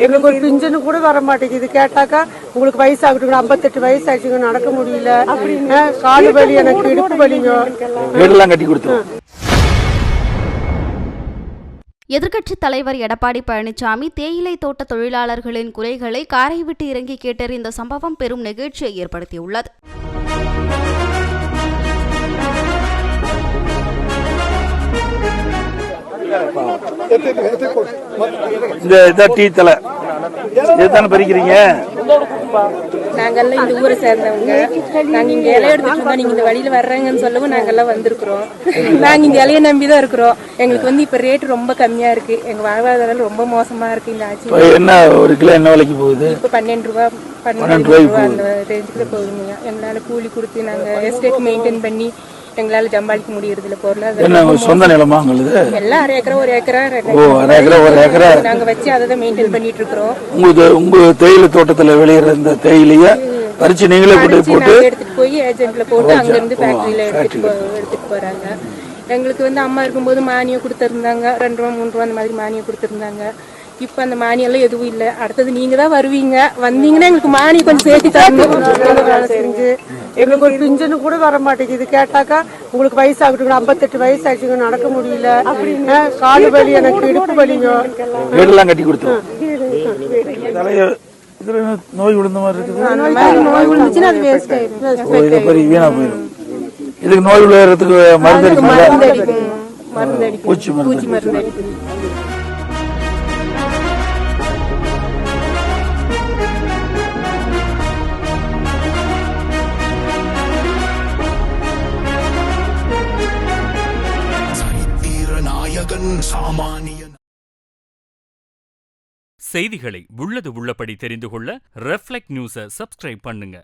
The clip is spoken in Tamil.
எங்களுக்கு ஒரு பிஞ்சனு கூட வர மாட்டேங்குது. கேட்டாக்கா உங்களுக்கு வயசாகட்டும், 58 வயசு ஆச்சுங்க, நடக்க முடியல, காலு வலி, எனக்கு இடுப்பு வலிங்க. வீடெல்லாம் கட்டி கொடுத்தோம். எதிர்க்கட்சித் தலைவர் எடப்பாடி பழனிசாமி தேயிலை தோட்ட தொழிலாளர்களின் குறைகளை காரை விட்டு இறங்கி கேட்டறிந்த சம்பவம் பெரும் நெகிழ்ச்சியை ஏற்படுத்தியுள்ளது. பறிக்கிறீங்க. நாங்கெல்லாம் இந்த ஊரை சேர்ந்தவங்க. நாங்க இங்க இலைய எடுத்துட்டு இருக்கோம். நீங்க இந்த வழியில வர்றாங்கன்னு சொல்லவும் நாங்கெல்லாம் வந்திருக்கிறோம். நாங்க இந்த இலைய நம்பிதான் இருக்கிறோம். எங்களுக்கு இப்ப ரேட் ரொம்ப கம்மியா இருக்கு. எங்க வாழ்வாதாரம் ரொம்ப மோசமா இருக்கு. இந்த ஆட்சி என்ன ஒரு கிலோ என்ன விலைக்கு போகுது? இப்ப 12 ரூபாய் அந்த ரேஞ்சுக்கு போகுதுங்க. எங்களால கூலி கொடுத்து நாங்க எஸ்டேட் மெயின்டைன் பண்ணி எங்களால ஜம்பாளிக்க முடியறது இல்ல. பொருளாதாரம் சொந்த நிலமா எல்லாம் அரை ஏக்கரா ஒரு ஏக்கரா நாங்க வச்சு அதை மெயின்டைன் பண்ணிட்டு இருக்கிறோம். உங்க தேயிலை தோட்டத்துல விளையிற இந்த தேயிலைய பறிச்சு நீங்களே போட்டு எடுத்துட்டு போய் ஏஜென்ட்ல போட்டு அங்க இருந்து ஃபேக்டரியில எடுத்துட்டு போறாங்க. எங்களுக்கு அம்மா இருக்கும்போது மானியம் கொடுத்திருந்தாங்க. 2 ரூபா 3 ரூபா அந்த மாதிரி மானியம் கொடுத்திருந்தாங்க. இப்ப அந்த மானியம் எல்லாம் எதுவும் இல்ல. அடுத்தது நீங்க தான் வருவீங்க. வந்தீங்கன்னா எங்களுக்கு மானியம் கொஞ்சம் சேர்த்து தரணும். செஞ்சு எங்களுக்கு ஒரு பிஞ்சனு கூட வர மாட்டேங்குது. கேட்டாக்கா உங்களுக்கு வயசாகட்டும், 58 வயசு ஆச்சுங்க, நடக்க முடியல, காலு வலி, எனக்கு இடுப்பு வலிங்க. வீடெல்லாம் கட்டி கொடுத்தோம். நோய் விழுந்த மாதிரி இருக்குது. நோய் விழுந்துச்சுன்னா அது வேஸ்ட் ஆயிடும், வீணா போயிடும். இதுக்கு நோய் விழுறதுக்கு மருந்து அடிக்கும். பூச்சி மருந்து அடிக்கும். செய்திகளை உள்ளது உள்ளபடி தெரிந்து கொள்ள ரெஃப்ளெக்ட் நியூஸை சப்ஸ்கிரைப் பண்ணுங்க.